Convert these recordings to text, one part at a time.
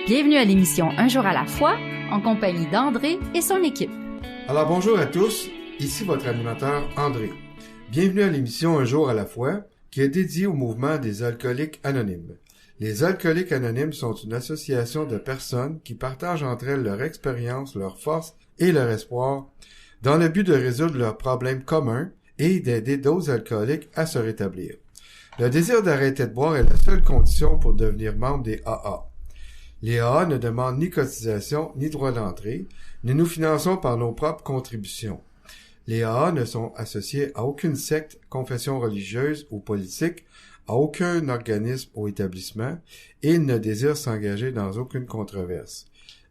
Bienvenue à l'émission Un jour à la fois, en compagnie d'André et son équipe. Alors bonjour à tous, ici votre animateur André. Bienvenue à l'émission Un jour à la fois, qui est dédiée au mouvement des alcooliques anonymes. Les alcooliques anonymes sont une association de personnes qui partagent entre elles leur expérience, leurs forces et leur espoir, dans le but de résoudre leurs problèmes communs et d'aider d'autres alcooliques à se rétablir. Le désir d'arrêter de boire est la seule condition pour devenir membre des AA. Les AA ne demandent ni cotisation ni droit d'entrée, mais nous finançons par nos propres contributions. Les AA ne sont associés à aucune secte, confession religieuse ou politique, à aucun organisme ou établissement, et ils ne désirent s'engager dans aucune controverse.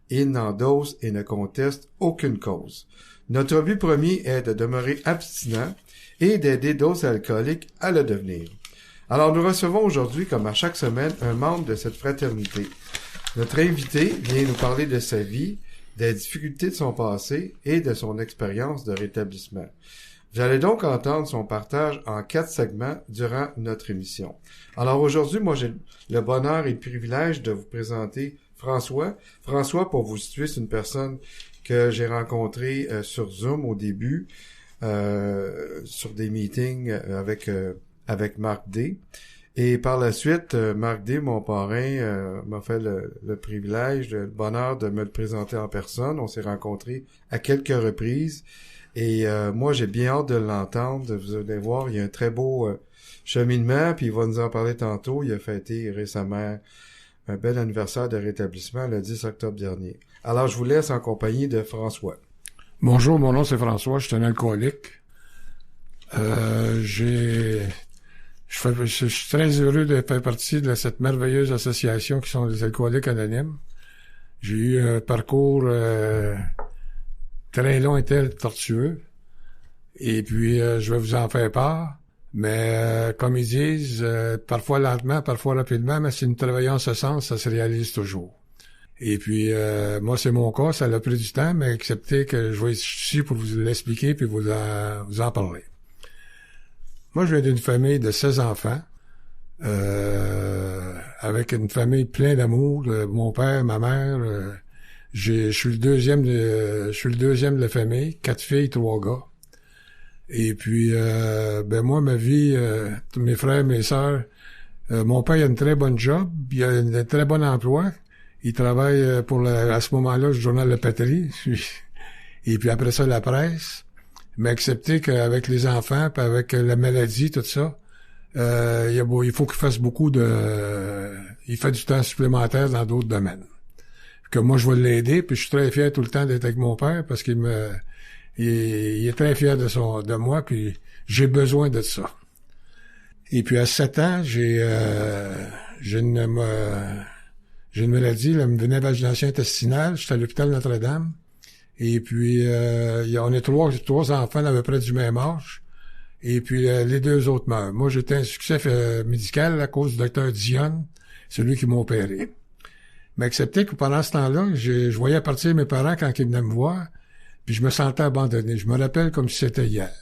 Ils n'endossent et ne contestent aucune cause. Notre but premier est de demeurer abstinent et d'aider d'autres alcooliques à le devenir. Alors nous recevons aujourd'hui, comme à chaque semaine, un membre de cette fraternité. Notre invité vient nous parler de sa vie, des difficultés de son passé et de son expérience de rétablissement. Vous allez donc entendre son partage en 4 segments durant notre émission. Alors aujourd'hui, moi j'ai le bonheur et le privilège de vous présenter François. François, pour vous situer, c'est une personne que j'ai rencontrée sur Zoom au début, sur des meetings avec Marc D. Et par la suite, Marc D, mon parrain, m'a fait le privilège, le bonheur de me le présenter en personne. On s'est rencontrés à quelques reprises. Et moi, j'ai bien hâte de l'entendre. Vous allez voir, il y a un très beau cheminement, puis il va nous en parler tantôt. Il a fêté récemment un bel anniversaire de rétablissement le 10 octobre dernier. Alors, je vous laisse en compagnie de François. Bonjour, mon nom c'est François, je suis un alcoolique. Je suis très heureux de faire partie de cette merveilleuse association qui sont les alcooliques anonymes. J'ai eu un parcours très long et très tortueux. Et puis, je vais vous en faire part. Mais comme ils disent, parfois lentement, parfois rapidement, mais si nous travaillons en ce sens, ça se réalise toujours. Et puis, moi, c'est mon cas, ça a pris du temps, mais acceptez que je vais ici pour vous l'expliquer puis vous en parler. Moi, je viens d'une famille de 16 enfants, avec une famille pleine d'amour. Mon père, ma mère, je suis le deuxième de la famille, 4 filles, 3 gars. Et puis, moi, ma vie, mes frères, mes sœurs, mon père, il a une très bonne job, il a un très bon emploi. Il travaille à ce moment-là, le journal La Patrie, et puis après ça, la presse. Mais accepter qu'avec les enfants, puis avec la maladie, tout ça, il faut qu'il fasse il fait du temps supplémentaire dans d'autres domaines. Que moi, je vais l'aider, puis je suis très fier tout le temps d'être avec mon père, parce qu'il est très fier de moi, puis j'ai besoin de ça. Et puis à 7 ans, j'ai une maladie, une vagination intestinale, j'étais à l'hôpital Notre-Dame. Et puis, on est trois enfants d'à peu près du même âge. Et puis, les 2 autres meurent. Moi, j'étais un succès médical à cause du docteur Dionne, celui qui m'a opéré. Mais acceptez que pendant ce temps-là, je voyais partir mes parents quand ils venaient me voir, puis je me sentais abandonné. Je me rappelle comme si c'était hier.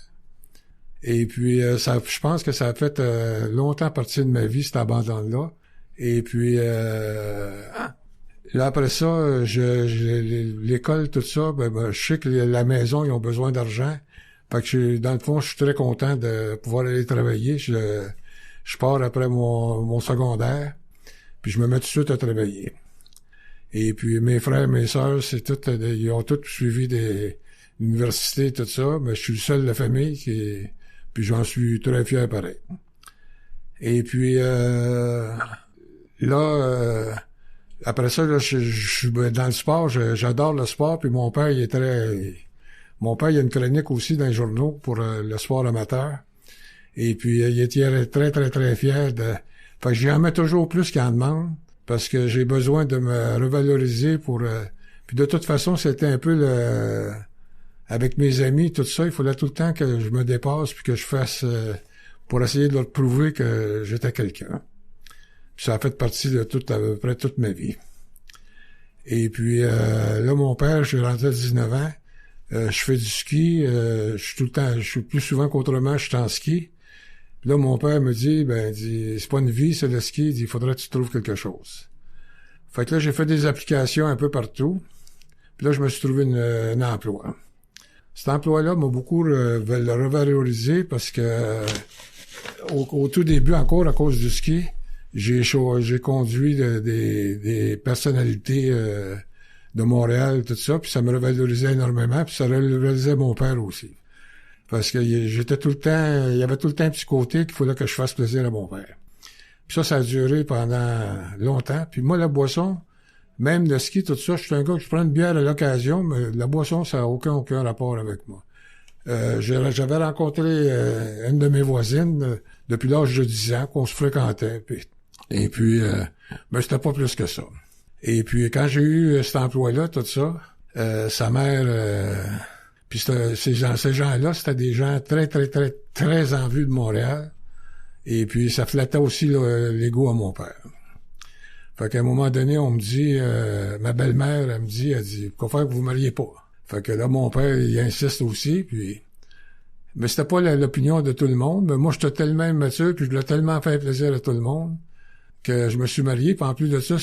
Et puis, je pense que ça a fait longtemps partie de ma vie, cet abandon-là. Et puis, là, après ça, l'école, tout ça, je sais que la maison, ils ont besoin d'argent. Fait que dans le fond, je suis très content de pouvoir aller travailler. Je pars après mon secondaire, puis je me mets tout de suite à travailler. Et puis mes frères, mes sœurs, ils ont tous suivi l'université, tout ça, mais je suis le seul de la famille puis j'en suis très fier pareil. Et puis après ça, là, je suis dans le sport, j'adore le sport, puis mon père, il a une chronique aussi dans les journaux pour le sport amateur. Et puis, il était très, très, très fier fait que j'en mets toujours plus qu'il en demande, parce que j'ai besoin de me revaloriser puis de toute façon, c'était un peu avec mes amis, tout ça, il fallait tout le temps que je me dépasse puis que je fasse, pour essayer de leur prouver que j'étais quelqu'un. Puis ça a fait partie de à peu près toute ma vie. Et puis là, mon père, je suis rentré à 19 ans. Je fais du ski. Je suis plus souvent qu'autrement, je suis en ski. Puis là, mon père me dit, c'est pas une vie, c'est le ski. Il dit, il faudrait que tu trouves quelque chose. Fait que là, j'ai fait des applications un peu partout. Puis là, je me suis trouvé un emploi. Cet emploi-là m'a beaucoup revalorisé parce que au tout début, encore à cause du ski, j'ai conduit des personnalités de Montréal, tout ça, puis ça me revalorisait énormément, puis ça revalorisait mon père aussi. Parce que j'étais tout le temps, il y avait tout le temps un petit côté qu'il fallait que je fasse plaisir à mon père. Puis ça a duré pendant longtemps. Puis moi, la boisson, même le ski, tout ça, je suis un gars que je prends une bière à l'occasion, mais la boisson, ça n'a aucun rapport avec moi. J'avais rencontré une de mes voisines depuis l'âge de 10 ans, qu'on se fréquentait. Et puis, ben, c'était pas plus que ça. Et puis, quand j'ai eu cet emploi-là, tout ça, sa mère... puis ces gens-là, c'était des gens très, très, très, très en vue de Montréal. Et puis, ça flattait aussi l'ego à mon père. Fait qu'à un moment donné, on me dit... ma belle-mère, elle dit, pourquoi faire que vous ne mariez pas? Fait que là, mon père, il insiste aussi, puis... Mais c'était pas l'opinion de tout le monde, mais moi, j'étais tellement immature, puis je voulais tellement faire plaisir à tout le monde, que je me suis marié, puis en plus de ça,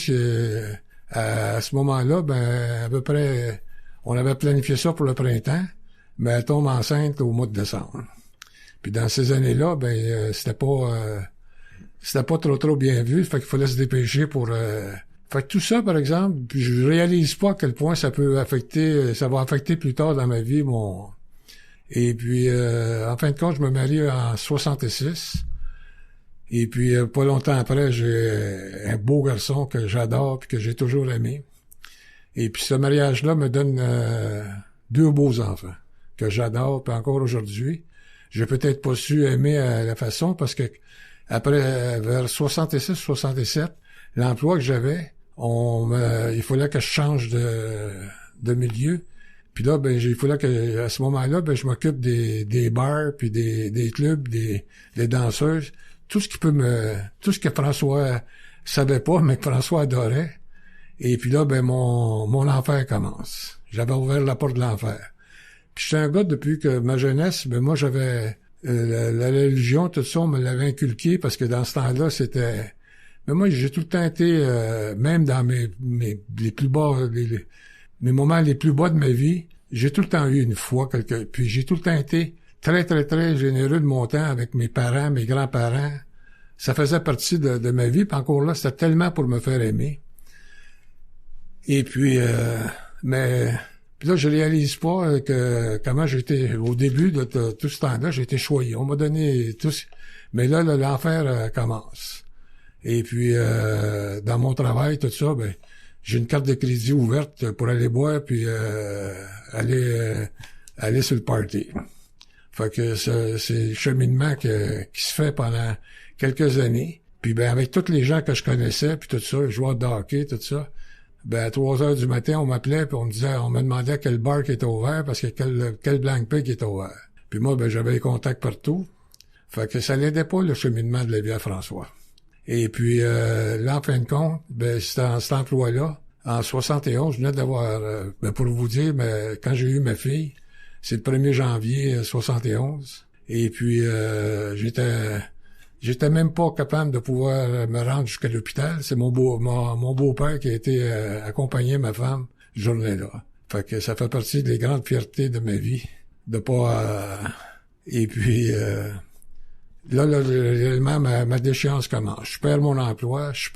à ce moment-là, ben, à peu près, on avait planifié ça pour le printemps, mais elle tombe enceinte au mois de décembre. Puis dans ces années-là, ben, c'était pas trop bien vu, fait qu'il fallait se dépêcher pour... Fait que tout ça, par exemple, puis je réalise pas à quel point ça va affecter plus tard dans ma vie, Et puis, en fin de compte, je me marie en 66. Et puis, pas longtemps après, j'ai un beau garçon que j'adore puis que j'ai toujours aimé. Et puis, ce mariage-là me donne 2 beaux enfants que j'adore, puis encore aujourd'hui. J'ai peut-être pas su aimer à la façon parce que après, vers 66-67, l'emploi que j'avais, il fallait que je change de milieu. Puis là, ben, il fallait que, à ce moment-là, ben, je m'occupe des bars, puis des clubs, des danseuses. Tout ce que François savait pas, mais que François adorait. Et puis là, ben, mon enfer commence. J'avais ouvert la porte de l'enfer. Puis j'étais un gars depuis que ma jeunesse, ben, moi, j'avais, la religion, tout ça, on me l'avait inculqué parce que dans ce temps-là, c'était, mais moi, j'ai tout le temps été, même dans les plus bas, mes moments les plus bas de ma vie, j'ai tout le temps eu une foi, puis j'ai tout le temps été très, très, très généreux de mon temps avec mes parents, mes grands-parents. Ça faisait partie de ma vie, puis encore là, c'était tellement pour me faire aimer. Et puis, puis là, je réalise pas comment j'étais, au début de tout ce temps-là, j'ai été choyé. On m'a donné tout ce... Mais là, l'enfer commence. Et puis, dans mon travail, tout ça, ben, j'ai une carte de crédit ouverte pour aller boire puis aller sur le party. Fait que c'est le cheminement qui se fait pendant quelques années. Puis ben avec tous les gens que je connaissais puis tout ça, joueurs de hockey, tout ça, ben à 3 heures du matin, on m'appelait puis on me demandait quel bar qui était ouvert parce que quel Blank Pig était ouvert. Puis moi, ben j'avais les contacts partout. Fait que ça l'aidait pas le cheminement de la vie à François. Et puis là, en fin de compte, ben c'était en cet emploi-là. En 71, je venais d'avoir, ben pour vous dire, mais quand j'ai eu ma fille, c'est le 1er janvier 71. Et puis j'étais même pas capable de pouvoir me rendre jusqu'à l'hôpital. C'est mon beau-père qui a été accompagner ma femme ce journée-là. Fait que ça fait partie des grandes fiertés de ma vie de pas. Et puis là, réellement, ma déchéance commence. Je perds mon emploi, je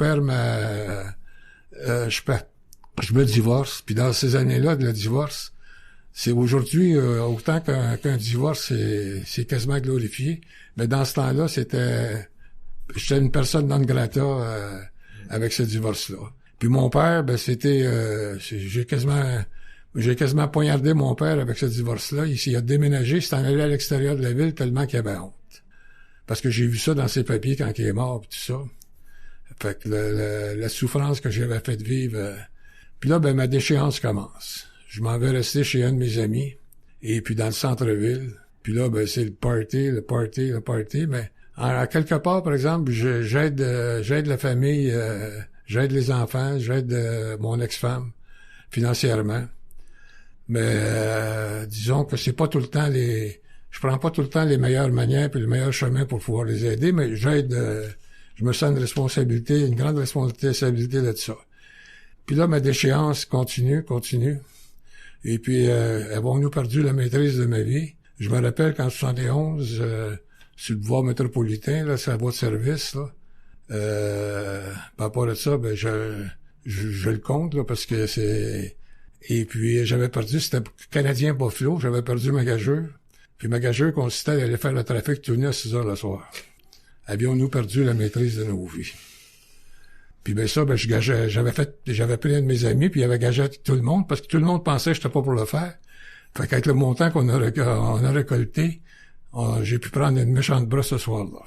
me divorce. Puis dans ces années-là de le divorce, c'est aujourd'hui, autant qu'un divorce, c'est quasiment glorifié. Mais dans ce temps-là, j'étais une personne non grata avec ce divorce-là. Puis mon père, ben c'était, j'ai quasiment poignardé mon père avec ce divorce-là. Il a déménagé, il s'est en allé à l'extérieur de la ville tellement qu'il avait honte. Parce que j'ai vu ça dans ses papiers quand il est mort, pis tout ça. Fait que la souffrance que j'avais fait vivre. Puis là, ben ma déchéance commence. Je m'en vais rester chez un de mes amis, et puis dans le centre-ville. Puis là, ben c'est le party. Mais à quelque part, par exemple, j'aide la famille, j'aide les enfants, j'aide mon ex-femme financièrement. Mais disons que c'est pas tout le temps je prends pas tout le temps les meilleures manières puis le meilleur chemin pour pouvoir les aider, mais je me sens une grande responsabilité de ça. Puis là, ma déchéance continue. Et puis, avons-nous perdu la maîtrise de ma vie? Je me rappelle qu'en 71, sur le boulevard métropolitain, là, c'est la voie de service, là. Par rapport à ça, ben, je le compte, là, parce que c'est... Et puis, j'avais perdu, c'était Canadien Buffalo, j'avais perdu ma gageure. Puis ma gageure consistait à aller faire le trafic tourner à 6 heures le soir. Avions-nous perdu la maîtrise de nos vies? Puis ben ça, ben j'avais pris un de mes amis, puis il avait gagé tout le monde, parce que tout le monde pensait que j'étais pas pour le faire. Fait qu'avec le montant qu'on a récolté, j'ai pu prendre une méchante brosse ce soir-là.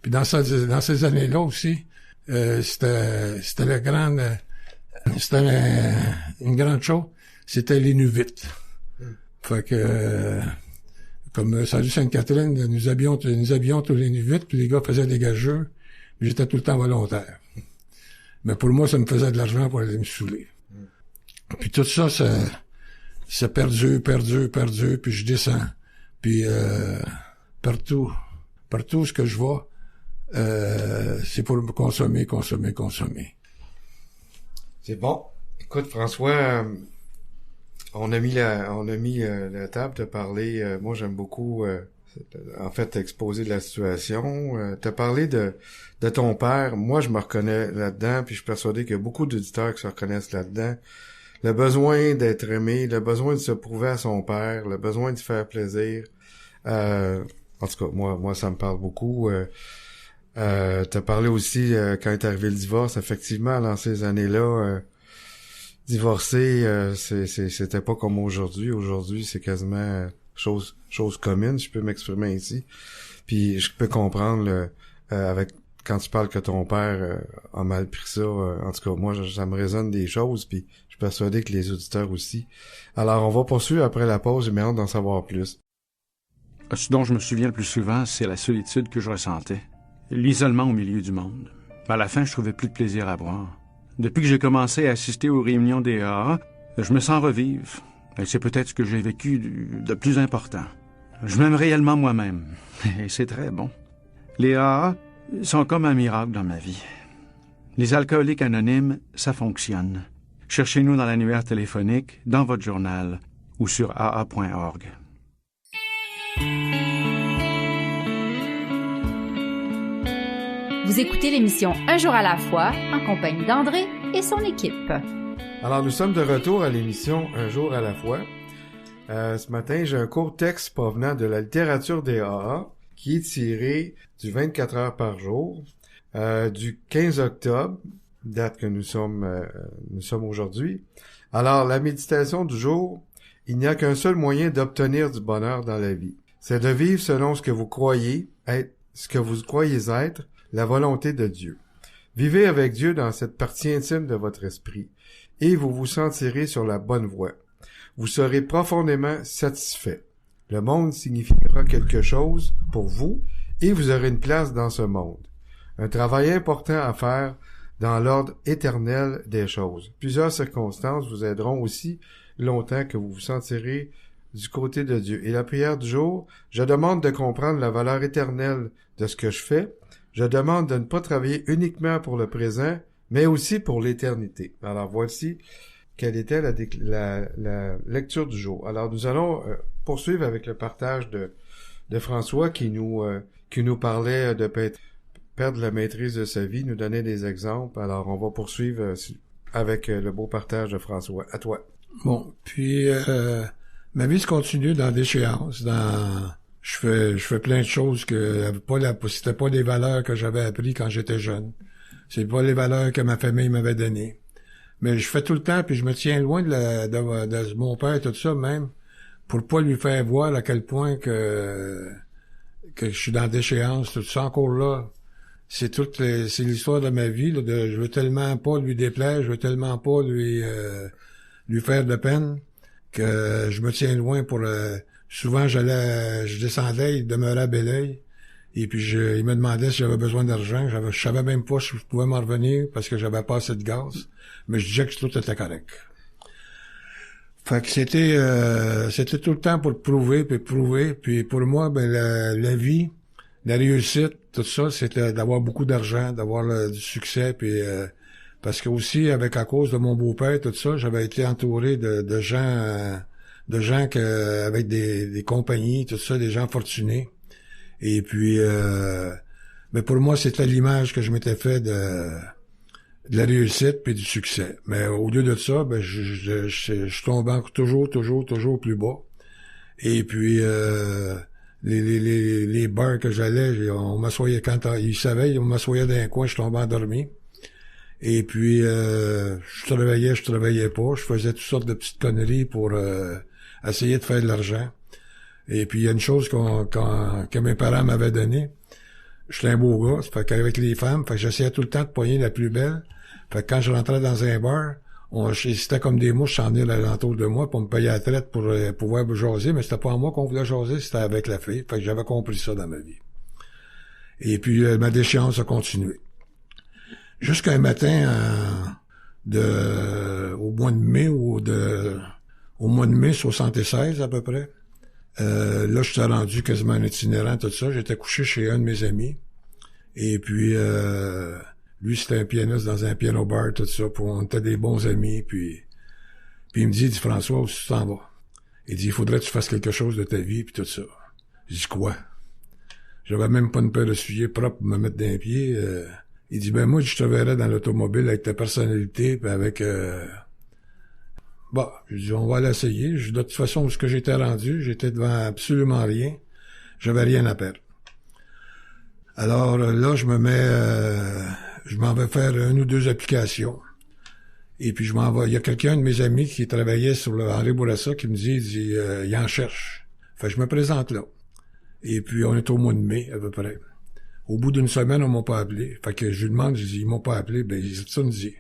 Puis dans ces années-là aussi, c'était une grande chose, c'était les nuvites. Fait que comme Salut Sainte-Catherine, nous habillions tous les nuvites, puis les gars faisaient des gageurs, puis j'étais tout le temps volontaire. Mais pour moi, ça me faisait de l'argent pour aller me saouler. Puis tout ça, ça perdure, puis je descends. Puis partout ce que je vois, c'est pour me consommer. C'est bon. Écoute, François, on a mis la table, t'as parlé, moi j'aime beaucoup, en fait, exposer de la situation. T'as parlé de ton père. Moi, je me reconnais là-dedans, puis je suis persuadé qu'il y a beaucoup d'auditeurs qui se reconnaissent là-dedans. Le besoin d'être aimé, le besoin de se prouver à son père, le besoin de faire plaisir. En tout cas, moi, ça me parle beaucoup. T'as parlé aussi, quand est arrivé le divorce, effectivement, dans ces années-là, divorcer, c'était pas comme aujourd'hui. Aujourd'hui, c'est quasiment chose commune, je peux m'exprimer ici. Puis je peux comprendre avec quand tu parles que ton père a mal pris ça. En tout cas, moi, ça me résonne des choses, puis je suis persuadé que les auditeurs aussi. Alors, on va poursuivre après la pause, j'ai hâte d'en savoir plus. Ce dont je me souviens le plus souvent, c'est la solitude que je ressentais. L'isolement au milieu du monde. À la fin, je trouvais plus de plaisir à boire. Depuis que j'ai commencé à assister aux réunions des AA, je me sens revivre. Et c'est peut-être ce que j'ai vécu de plus important. Je m'aime réellement moi-même. Et c'est très bon. Les AA sont comme un miracle dans ma vie. Les alcooliques anonymes, ça fonctionne. Cherchez-nous dans l'annuaire téléphonique, dans votre journal ou sur aa.org. Vous écoutez l'émission Un jour à la fois en compagnie d'André et son équipe. Alors, nous sommes de retour à l'émission Un jour à la fois. Ce matin, j'ai un court texte provenant de la littérature des AA qui est tiré du 24 heures par jour du 15 octobre, date que nous sommes aujourd'hui. Alors, la méditation du jour, il n'y a qu'un seul moyen d'obtenir du bonheur dans la vie. C'est de vivre selon ce que vous croyez être, la volonté de Dieu. Vivez avec Dieu dans cette partie intime de votre esprit et vous vous sentirez sur la bonne voie. Vous serez profondément satisfait. Le monde signifiera quelque chose pour vous et vous aurez une place dans ce monde. Un travail important à faire dans l'ordre éternel des choses. Plusieurs circonstances vous aideront aussi longtemps que vous vous sentirez du côté de Dieu. Et la prière du jour, je demande de comprendre la valeur éternelle de ce que je fais. Je demande de ne pas travailler uniquement pour le présent, mais aussi pour l'éternité. Alors voici quelle était la lecture du jour. Alors nous allons poursuivre avec le partage de François qui nous parlait de perdre la maîtrise de sa vie, nous donnait des exemples. Alors on va poursuivre avec le beau partage de François. À toi. Bon, puis ma vie se continue dans déchéance, je fais plein de choses que c'était pas les valeurs que j'avais appris quand j'étais jeune. C'est pas les valeurs que ma famille m'avait données. Mais je fais tout le temps, puis je me tiens loin de mon père, tout ça, même, pour pas lui faire voir à quel point que je suis dans déchéance, tout ça encore là. C'est l'histoire de ma vie, là, je veux tellement pas lui déplaire, je veux tellement pas lui faire de peine, que je me tiens loin pour souvent je descendais, il demeurait à Belleuil, et puis il me demandait si j'avais besoin d'argent, je savais même pas si je pouvais m'en revenir parce que j'avais pas assez de gaz, mais je disais que tout était correct. Fait que c'était tout le temps pour prouver, puis pour moi, ben la vie, la réussite, tout ça, c'était d'avoir beaucoup d'argent, d'avoir du succès, puis Parce que aussi, à cause de mon beau-père, tout ça, j'avais été entouré de gens avec des compagnies, tout ça, des gens fortunés. Et puis, mais pour moi, c'était l'image que je m'étais fait de la réussite puis du succès. Mais au lieu de ça, ben, je tombais toujours plus bas. Et puis, les bars que j'allais, on m'assoyait quand ils savaient, on m'assoyait dans un coin, je tombais endormi. Et puis, je travaillais pas, je faisais toutes sortes de petites conneries pour essayer de faire de l'argent. Et puis, il y a une chose que mes parents m'avaient donnée. J'étais un beau gars, fait qu'avec les femmes, fait que j'essayais tout le temps de pogner la plus belle. Fait que quand je rentrais dans un bar, c'était comme des mouches s'en venir alentour de moi pour me payer la traite pour pouvoir jaser, mais c'était pas à moi qu'on voulait jaser, c'était avec la fille. Fait que j'avais compris ça dans ma vie. Et puis, ma déchéance a continué. Jusqu'à un matin, au mois de mai 76 à peu près. Là, je suis rendu quasiment un itinérant, tout ça. J'étais couché chez un de mes amis. Et puis, lui, c'était un pianiste dans un piano bar, tout ça. Puis on était des bons amis. Puis il me dit, François, où tu t'en vas? Il dit, il faudrait que tu fasses quelque chose de ta vie, puis tout ça. Je dis, quoi? J'avais même pas une paire de souliers propres pour me mettre d'un pied. Il dit, ben moi, je te verrais dans l'automobile avec ta personnalité, puis avec... Bon, je dis, on va l'essayer. De toute façon, où ce que j'étais rendu, j'étais devant absolument rien. J'avais rien à perdre. Alors là, je m'en vais faire 1 ou 2 applications. Et puis je m'en vais. Il y a quelqu'un de mes amis qui travaillait sur le Henri Bourassa qui me dit, il en cherche. Fait que je me présente là. Et puis on est au mois de mai, à peu près. Au bout d'une semaine, on m'a pas appelé. Fait que je lui demande, je dis, ils m'ont pas appelé. Ben, ça me dit.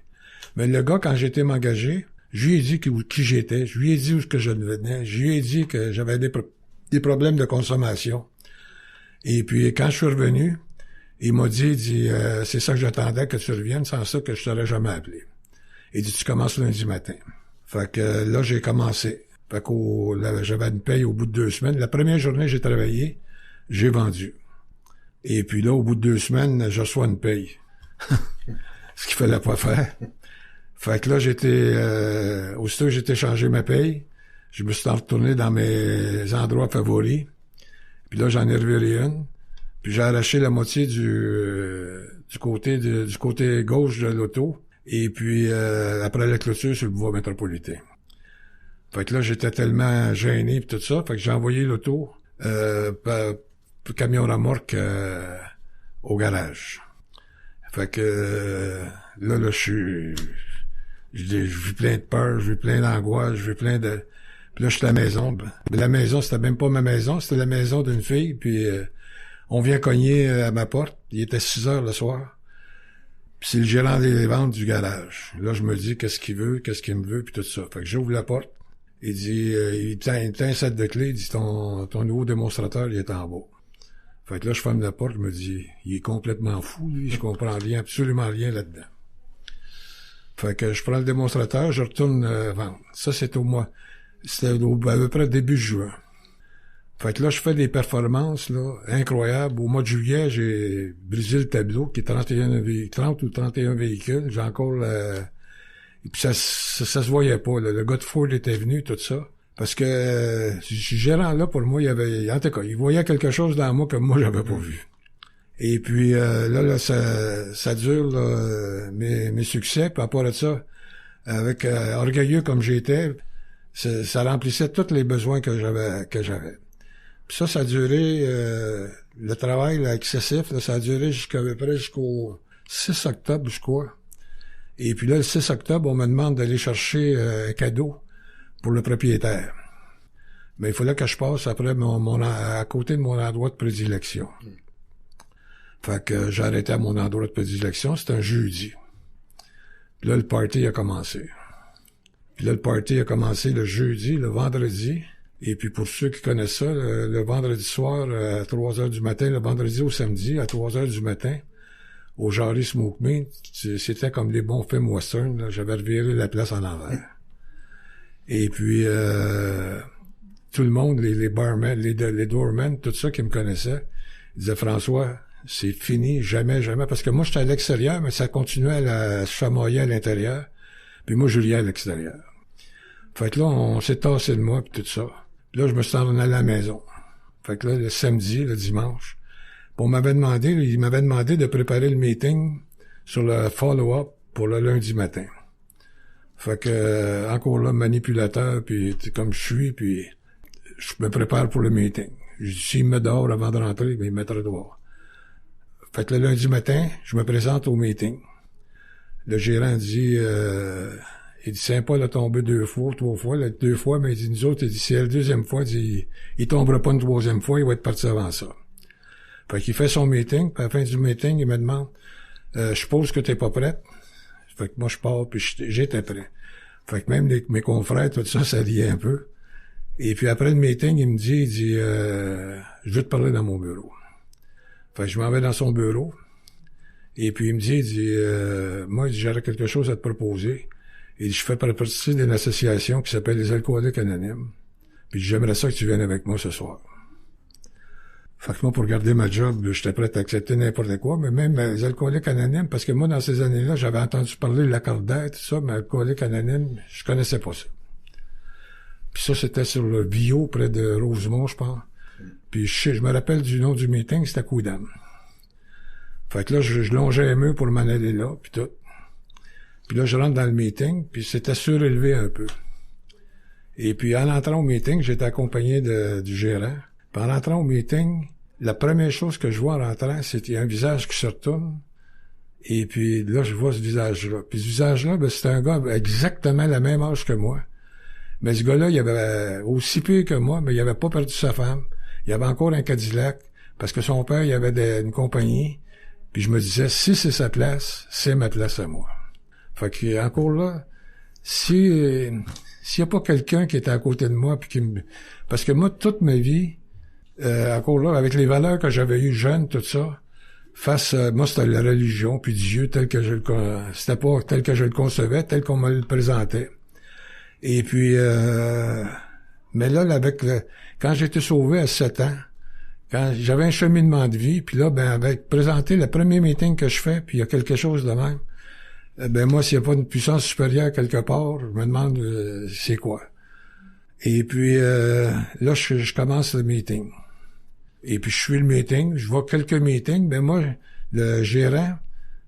Mais le gars, quand j'ai été m'engager, je lui ai dit qui j'étais, je lui ai dit où que je venais, je lui ai dit que j'avais des problèmes de consommation. Et puis, quand je suis revenu, il m'a dit, c'est ça que j'attendais que tu reviennes, sans ça que je t'aurais jamais appelé. Il dit, tu commences lundi matin. Fait que là, j'ai commencé. Fait que j'avais une paye au bout de 2 semaines. La première journée j'ai travaillé, j'ai vendu. Et puis là, au bout de 2 semaines, je reçois une paye. Ce qu'il fallait pas faire. Fait que là, aussitôt que j'étais changé ma paye, je me suis retourné dans mes endroits favoris. Puis là, j'en ai reviré une. Puis j'ai arraché la moitié du côté gauche de l'auto. Et puis, après la clôture sur le boulevard métropolitain. Fait que là, j'étais tellement gêné pis tout ça. Fait que j'ai envoyé l'auto, camion remorque, au garage. Fait que, là, je vis plein de peur, je vis plein d'angoisse, je vis plein de... Puis là, je suis à la maison. La maison, c'était même pas ma maison, c'était la maison d'une fille. Puis on vient cogner à ma porte. Il était 6 heures le soir. Puis c'est le gérant des ventes du garage. Là, je me dis, qu'est-ce qu'il veut, qu'est-ce qu'il me veut, puis tout ça. Fait que j'ouvre la porte. Il dit, il tient un set de clés. Il dit, ton nouveau démonstrateur, il est en bas. Fait que là, je ferme la porte. Je me dis, il est complètement fou, lui. Je comprends rien, absolument rien là-dedans. Fait que je prends le démonstrateur, je retourne vendre. Ça, c'était à peu près début juin. Fait que là, je fais des performances là incroyables. Au mois de juillet, j'ai brisé le tableau, qui est 30 ou 31 véhicules. J'ai encore... Et puis ça se voyait pas. Là. Le gars de Ford était venu, tout ça. Parce que ce gérant-là, pour moi, en tout cas, il voyait quelque chose dans moi que moi, j'avais pas vu. Et puis là, ça dure là, mes succès. Puis à part de ça, avec orgueilleux comme j'étais, ça remplissait tous les besoins que j'avais. Puis ça a duré le travail là, excessif, là, ça a duré jusqu'au 6 octobre, je crois. Et puis là, le 6 octobre, on me demande d'aller chercher un cadeau pour le propriétaire. Mais il fallait que je passe après à côté de mon endroit de prédilection. Fait que j'ai arrêté à mon endroit de prédilection, c'était un jeudi. Puis là, le party a commencé. Puis là, le party a commencé le jeudi, le vendredi. Et puis pour ceux qui connaissent ça, le vendredi soir à 3 heures du matin, le vendredi au samedi à 3 heures du matin, au Jarry Smoke Meat, c'était comme des bons films western. Là. J'avais reviré la place en envers. Et puis tout le monde, les barmen, les doormen, tout ça qui me connaissait, disaient, François, c'est fini, jamais, jamais, parce que moi, j'étais à l'extérieur, mais ça continuait à se chamailler à l'intérieur, puis moi, je riais à l'extérieur. Fait que là, on s'est tassé de moi, puis tout ça. Puis là, je me suis en allé à la maison. Fait que là, le samedi, le dimanche, il m'avait demandé de préparer le meeting sur le follow-up pour le lundi matin. Fait que, encore là, manipulateur, puis comme je suis, puis je me prépare pour le meeting. S'il me dort avant de rentrer, ben, il me mettra dehors. Fait que le lundi matin, je me présente au meeting. Le gérant dit, il dit, Saint-Paul a tombé 2 fois, 3 fois, là, 2 fois, mais il dit, nous autres, il dit, c'est la 2e fois, il dit, il tombera pas une 3e fois, il va être parti avant ça. Fait qu'il fait son meeting, puis à la fin du meeting, il me demande, je suppose que t'es pas prête? Fait que moi, je pars, puis j'étais prêt. Fait que même mes confrères, tout ça, ça riait un peu. Et puis après le meeting, il me dit, je veux te parler dans mon bureau. Fait que je m'en vais dans son bureau. Et puis il me dit, moi, j'aurais quelque chose à te proposer. Et je fais partie d'une association qui s'appelle les Alcooliques Anonymes. Puis j'aimerais ça que tu viennes avec moi ce soir. Fait que moi, pour garder ma job, j'étais prêt à accepter n'importe quoi, mais même les Alcooliques Anonymes, parce que moi, dans ces années-là, j'avais entendu parler de la Cordaire, tout ça, mais Alcooliques Anonymes, je connaissais pas ça. Puis ça, c'était sur le bio, près de Rosemont, je pense. Puis je me rappelle du nom du meeting, c'était Coudam. Fait que là, je longeais un mur pour m'en aller là, puis tout. Puis là, je rentre dans le meeting, puis c'était surélevé un peu. Et puis, en entrant au meeting, j'étais accompagné du gérant. Puis en entrant au meeting, la première chose que je vois en rentrant, c'était un visage qui se retourne. Et puis là, je vois ce visage-là. Puis ce visage-là, ben, c'était un gars exactement la même âge que moi. Mais ce gars-là, il avait aussi pire que moi, mais il avait pas perdu sa femme. Il avait encore un Cadillac, parce que son père, il avait une compagnie. Puis je me disais, si c'est sa place, c'est ma place à moi. Fait que encore là, s'il y a pas quelqu'un qui était à côté de moi, puis parce que moi, toute ma vie, encore là, avec les valeurs que j'avais eues jeune, tout ça, moi, c'était la religion, puis Dieu c'était pas tel que je le concevais, tel qu'on me le présentait. Et puis, mais là, quand j'ai été sauvé à 7 ans, quand j'avais un cheminement de vie, puis là, ben, avec présenter le premier meeting que je fais, puis il y a quelque chose de même, ben moi, s'il n'y a pas une puissance supérieure quelque part, je me demande c'est quoi. Et puis, là, je commence le meeting. Et puis, je suis le meeting, je vois quelques meetings, ben moi, le gérant,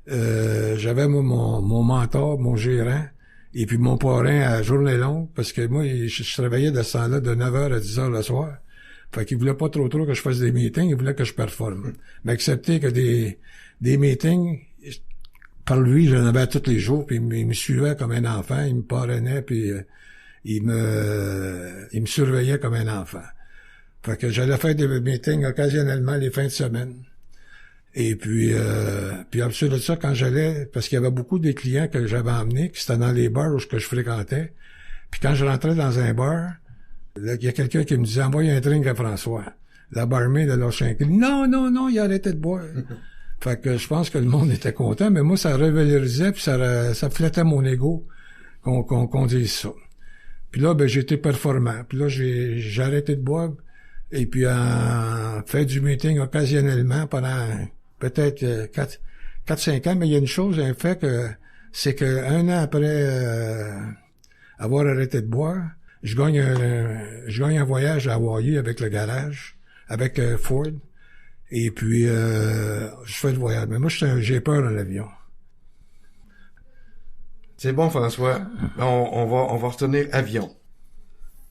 j'avais mon mentor, mon gérant, et puis mon parrain à journée longue, parce que moi, je travaillais de ce temps-là de 9h à 10h le soir. Fait qu'il voulait pas trop que je fasse des meetings, il voulait que je performe. Mais accepter que des meetings, par lui, j'en avais tous les jours, puis il me suivait comme un enfant, il me parrainait, puis il me surveillait comme un enfant. Fait que j'allais faire des meetings occasionnellement les fins de semaine. Et puis ensuite de ça, quand j'allais, parce qu'il y avait beaucoup des clients que j'avais emmenés, qui c'était dans les bars où je fréquentais, puis quand je rentrais dans un bar, là, il y a quelqu'un qui me disait, envoie un drink à François. La barmaid de l'Orchin. Non, il a arrêté de boire. Fait que je pense que le monde était content, mais moi, ça revalorisait, puis ça flattait mon ego qu'on dise ça. Puis là, ben, j'étais performant. Puis là, j'ai arrêté de boire, et puis en fait du meeting occasionnellement pendant peut-être 4-5 ans, mais il y a une chose, un fait c'est que 1 an après avoir arrêté de boire, je gagne un voyage à Hawaii avec le garage, avec Ford, et puis je fais le voyage. Mais moi, j'ai peur dans l'avion. C'est bon, François. On va retenir avion.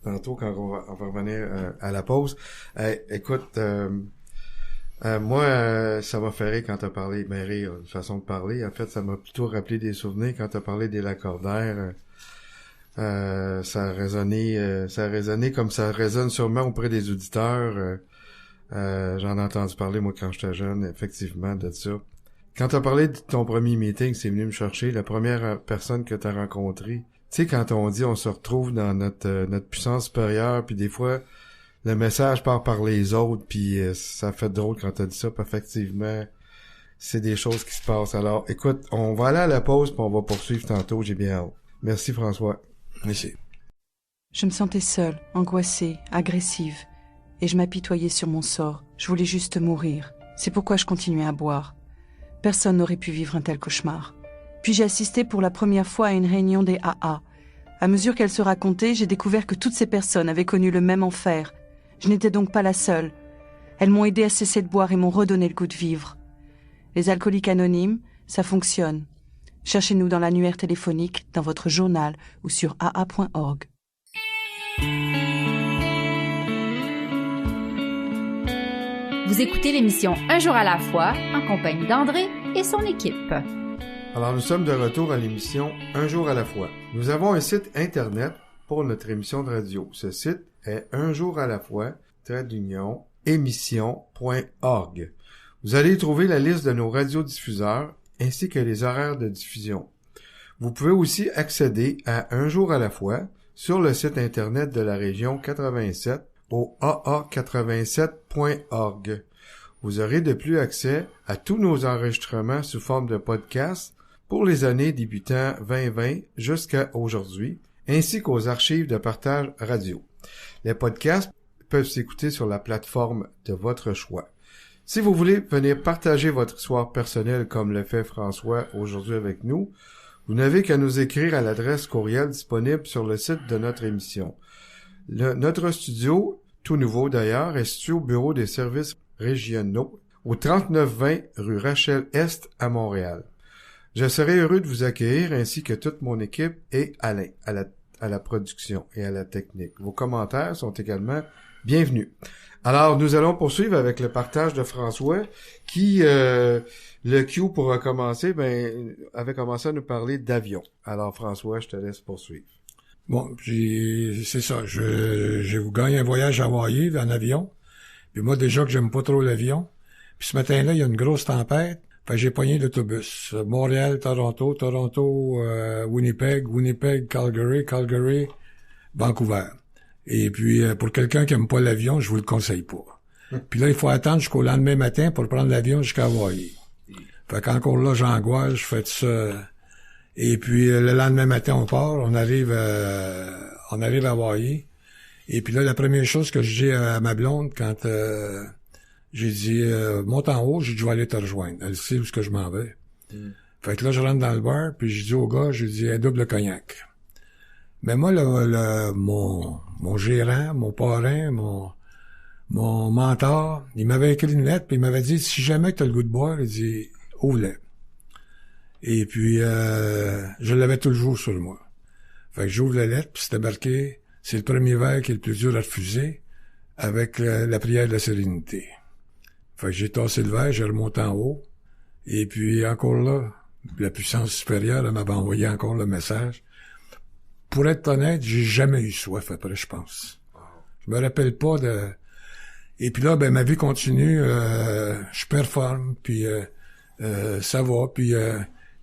Tantôt, quand on va revenir à la pause. Écoute, moi, ça m'a fait rire quand t'as parlé, ben rire, une façon de parler. En fait, ça m'a plutôt rappelé des souvenirs quand t'as parlé des Lacordaire. Ça a résonné comme ça résonne sûrement auprès des auditeurs. J'en ai entendu parler, moi, quand j'étais jeune, effectivement, de ça. Quand t'as parlé de ton premier meeting, c'est venu me chercher, la première personne que t'as rencontrée. Tu sais, quand on dit on se retrouve dans notre puissance supérieure, puis des fois, le message part par les autres, puis ça fait drôle quand t'as dit ça, puis effectivement, c'est des choses qui se passent. Alors, écoute, on va aller à la pause, puis on va poursuivre tantôt, j'ai bien hâte. Merci, François. Merci. Je me sentais seule, angoissée, agressive, et je m'apitoyais sur mon sort. Je voulais juste mourir. C'est pourquoi je continuais à boire. Personne n'aurait pu vivre un tel cauchemar. Puis j'ai assisté pour la première fois à une réunion des AA. À mesure qu'elle se racontait, j'ai découvert que toutes ces personnes avaient connu le même enfer. Je n'étais donc pas la seule. Elles m'ont aidé à cesser de boire et m'ont redonné le goût de vivre. Les alcooliques anonymes, ça fonctionne. Cherchez-nous dans l'annuaire téléphonique, dans votre journal ou sur aa.org. Vous écoutez l'émission Un jour à la fois en compagnie d'André et son équipe. Alors, nous sommes de retour à l'émission Un jour à la fois. Nous avons un site Internet pour notre émission de radio. Ce site est unjoursalafoi-émission.org. Vous allez y trouver la liste de nos radiodiffuseurs ainsi que les horaires de diffusion. Vous pouvez aussi accéder à Un jour à la fois sur le site Internet de la région 87 au aa87.org. Vous aurez de plus accès à tous nos enregistrements sous forme de podcast pour les années débutant 2020 jusqu'à aujourd'hui, ainsi qu'aux archives de partage radio. Les podcasts peuvent s'écouter sur la plateforme de votre choix. Si vous voulez venir partager votre histoire personnelle comme le fait François aujourd'hui avec nous, vous n'avez qu'à nous écrire à l'adresse courriel disponible sur le site de notre émission. Notre studio, tout nouveau d'ailleurs, est situé au bureau des services régionaux au 3920 rue Rachel-Est à Montréal. Je serai heureux de vous accueillir ainsi que toute mon équipe et Alain à la production et à la technique. Vos commentaires sont également bienvenus. Alors, nous allons poursuivre avec le partage de François qui, le Q pour recommencer, avait commencé à nous parler d'avion. Alors, François, je te laisse poursuivre. Bon, c'est ça. Je vous gagne un voyage à Hawaï en avion. Puis moi, déjà que j'aime pas trop l'avion. Puis ce matin-là, il y a une grosse tempête. Fait que j'ai pogné l'autobus. Montréal, Toronto, Winnipeg, Calgary, Vancouver. Et puis, pour quelqu'un qui aime pas l'avion, je vous le conseille pas. Puis là, il faut attendre jusqu'au lendemain matin pour prendre l'avion jusqu'à Hawaï. Fait qu'encore là, j'angoisse, je fais tout ça. Et puis, le lendemain matin, on part, on arrive à Hawaï. Et puis là, la première chose que je dis à ma blonde quand j'ai dit monte en haut, j'ai dit je vais aller te rejoindre. Elle sait où est-ce que je m'en vais. Fait que là, je rentre dans le bar, puis je dis au gars, je dis un double cognac. Mais moi, mon gérant, mon parrain, mon mentor, il m'avait écrit une lettre, puis il m'avait dit si jamais tu as le goût de boire, il dit ouvre-le. Et puis je l'avais toujours sur moi. Fait que j'ouvre la lettre, puis c'était marqué c'est le premier verre qui est le plus dur à refuser avec la prière de la sérénité. Fait que j'ai tassé le verre, j'ai remonté en haut. Et puis encore là, la puissance supérieure elle m'avait envoyé encore le message. Pour être honnête, j'ai jamais eu soif après, je pense. Je me rappelle pas de... Et puis là, ma vie continue, je performe, puis ça va, puis...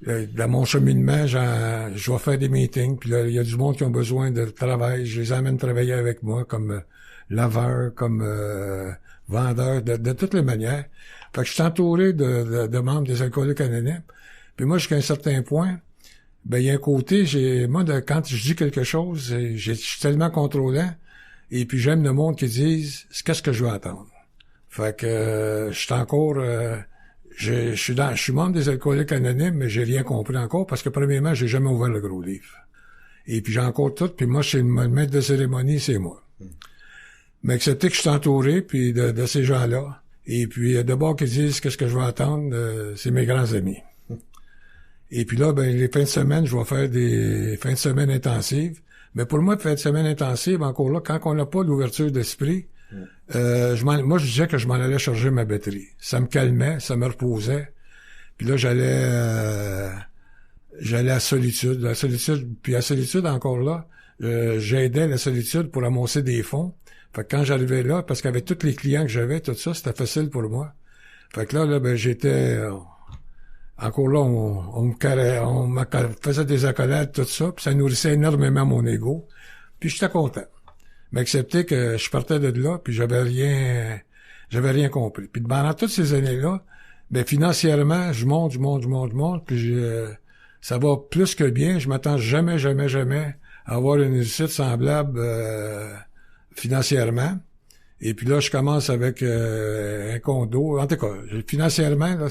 dans mon cheminement, je vais faire des meetings, puis là, il y a du monde qui ont besoin de travail. Je les amène travailler avec moi comme laveur, comme vendeur, de toutes les manières. Fait que je suis entouré de membres des alcooliques anonymes. Puis moi, jusqu'à un certain point, il y a un côté, quand je dis quelque chose, je suis tellement contrôlant, et puis j'aime le monde qui dise qu'est-ce que je veux entendre. Fait que je suis encore... Je suis membre des alcooliques anonymes, mais j'ai rien compris encore parce que premièrement, j'ai jamais ouvert le gros livre. Et puis j'ai encore tout, puis moi, c'est le maître de cérémonie, c'est moi. Mais accepter que je suis entouré, puis de ces gens-là. Et puis d'abord qu'ils disent qu'est-ce que je veux entendre, c'est mes grands amis. Et puis là, les fins de semaine, je vais faire des fins de semaine intensives. Mais pour moi, fin de semaine intensive, encore là, quand on n'a pas l'ouverture d'esprit, moi, je disais que je m'en allais charger ma batterie. Ça me calmait, ça me reposait. Puis là, j'allais à la solitude. Puis la solitude, encore là, j'aidais la solitude pour amasser des fonds. Fait que quand j'arrivais là, parce qu'avec tous les clients que j'avais, tout ça, c'était facile pour moi. Fait que là, j'étais... encore là, on me faisait des accolades, tout ça, puis ça nourrissait énormément mon ego. Puis j'étais content. Mais accepter que je partais de là, puis j'avais rien compris. Puis pendant toutes ces années-là, financièrement, je monte, puis ça va plus que bien. Je m'attends jamais à avoir une réussite semblable financièrement. Et puis là, je commence avec un condo. En tout cas, financièrement, là,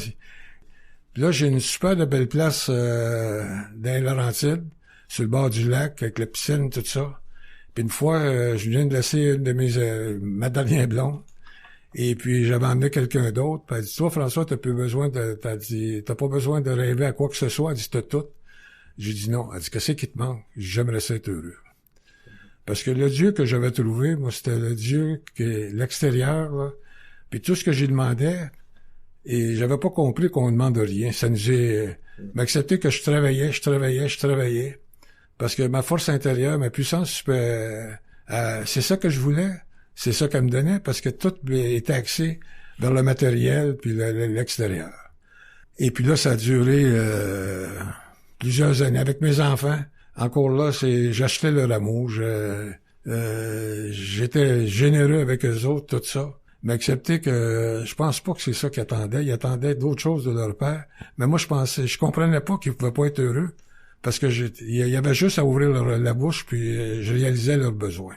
puis là, j'ai une super de belle place dans les Laurentides, sur le bord du lac, avec la piscine, tout ça. Puis une fois, je viens de laisser une de ma dernière blonde. Et puis, j'avais emmené quelqu'un d'autre. Puis elle dit, toi, François, t'as pas besoin de rêver à quoi que ce soit. Elle dit, t'as tout. J'ai dit non. Elle dit, qu'est-ce qui te manque? J'aimerais ça être heureux. Parce que le Dieu que j'avais trouvé, moi, c'était le Dieu qui est l'extérieur, là. Puis tout ce que j'ai demandé, et j'avais pas compris qu'on ne demande rien. Ça nous est, m'accepter que je travaillais. Parce que ma force intérieure, ma puissance, c'est ça que je voulais. C'est ça qu'elle me donnait, parce que tout était axé vers le matériel puis l'extérieur. Et puis là, ça a duré plusieurs années avec mes enfants. Encore là, j'achetais leur amour. J'étais généreux avec eux autres, tout ça. Mais accepter que je pense pas que c'est ça qu'ils attendaient. Ils attendaient d'autres choses de leur père. Mais moi, je comprenais pas qu'ils pouvaient pas être heureux. Parce que il y avait juste à ouvrir la bouche, puis je réalisais leurs besoins.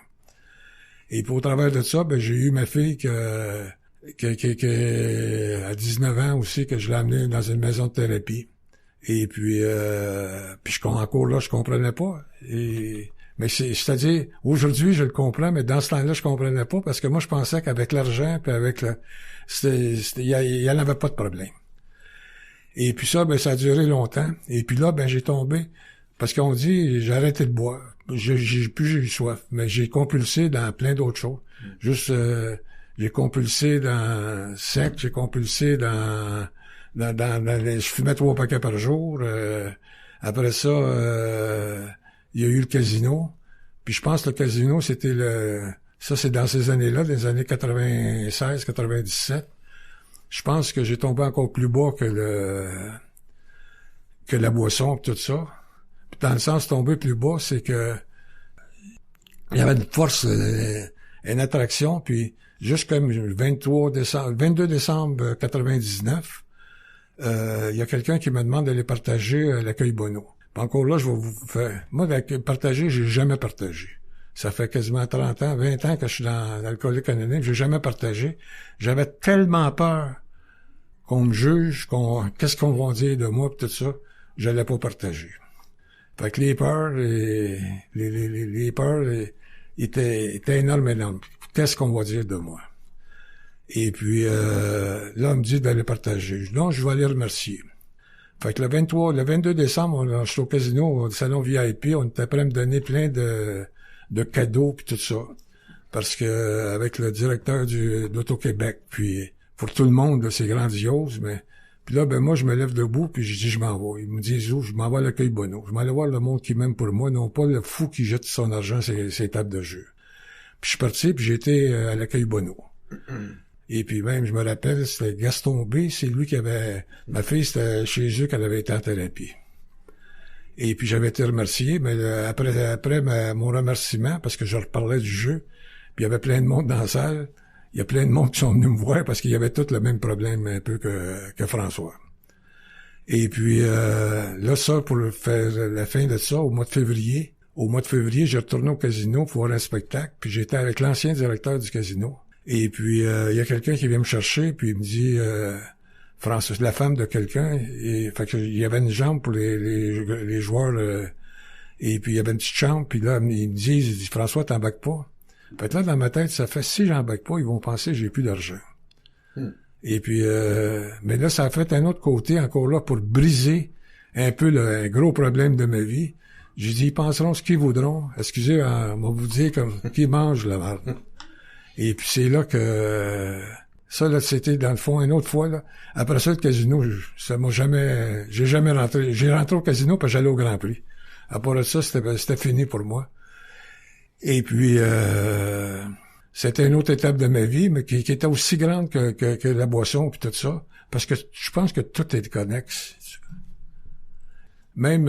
Et puis au travers de ça, ben j'ai eu ma fille qui à 19 ans aussi, que je l'ai amenée dans une maison de thérapie. Et puis encore là, je comprenais pas. Mais c'est-à-dire, aujourd'hui, je le comprends, mais dans ce temps-là, je comprenais pas, parce que moi, je pensais qu'avec l'argent, puis avec il y en avait pas de problème. Et puis ça, ben ça a duré longtemps. Et puis là, ben j'ai tombé, parce qu'on dit, j'ai arrêté de boire. J'ai eu soif, mais j'ai compulsé dans plein d'autres choses. Juste, j'ai compulsé dans sec, j'ai compulsé dans je fumais 3 paquets par jour. Après ça, il y a eu le casino. Puis je pense que le casino, c'était ça c'est dans ces années-là, des années 96, 97. Je pense que j'ai tombé encore plus bas que la boisson, tout ça. Dans le sens tomber plus bas, c'est que il y avait une force, une attraction, puis juste comme le 22 décembre 99, il y a quelqu'un qui me demande d'aller partager l'accueil Bonneau. Puis encore là, je vais vous faire... Moi, partager, j'ai jamais partagé. Ça fait quasiment 30 ans, 20 ans que je suis dans l'Alcoolique Anonyme, j'ai jamais partagé. J'avais tellement peur qu'on me juge, qu'est-ce qu'on va dire de moi, pis tout ça, j'allais pas partager. Fait que les peurs, étaient énormes. Qu'est-ce qu'on va dire de moi? Et puis, là, on me dit d'aller partager. Non, je vais aller remercier. Fait que le 22 décembre, je suis au casino, au salon VIP, on était prêt à me donner plein de cadeaux pis tout ça. Parce que, avec le directeur d'Auto-Québec, puis, pour tout le monde, là, c'est grandiose, mais, puis là, ben, moi, je me lève debout, puis je dis, je m'en vais. Ils me disent où? Je m'en vais à l'accueil Bonneau. Je m'en vais voir le monde qui m'aime pour moi, non pas le fou qui jette son argent sur ses tables de jeu. Puis je suis parti, puis j'étais à l'accueil Bonneau. Et puis même, je me rappelle, c'était Gaston B, c'est lui qui avait... Ma fille, c'était chez eux qu'elle avait été en thérapie. Et puis j'avais été remercié, mais après mon remerciement, parce que je reparlais du jeu, puis il y avait plein de monde dans la salle, il y a plein de monde qui sont venus me voir parce qu'il y avait tous le même problème un peu que François. Et puis là, ça, pour faire la fin de ça, au mois de février, j'ai retourné au casino pour voir un spectacle, puis j'étais avec l'ancien directeur du casino. Et puis il y a quelqu'un qui vient me chercher, puis il me dit François, la femme de quelqu'un, et fait que il y avait une jambe pour les joueurs, et puis il y avait une petite chambre, puis là il me dit François, t'embarques pas. Fait que là, dans ma tête, ça fait, si j'embarque pas, ils vont penser que j'ai plus d'argent. Et puis, mais là, ça a fait un autre côté, encore là, pour briser un peu un gros problème de ma vie. J'ai dit, ils penseront ce qu'ils voudront. Excusez, on va vous dire comme, qui mange la merde. Et puis c'est là que, ça, là, c'était dans le fond, une autre fois, là. Après ça, le casino, j'ai jamais rentré. J'ai rentré au casino parce que j'allais au Grand Prix. Après ça, c'était fini pour moi. Et puis, c'était une autre étape de ma vie, mais qui était aussi grande que la boisson puis tout ça. Parce que je pense que tout est connexe. Même,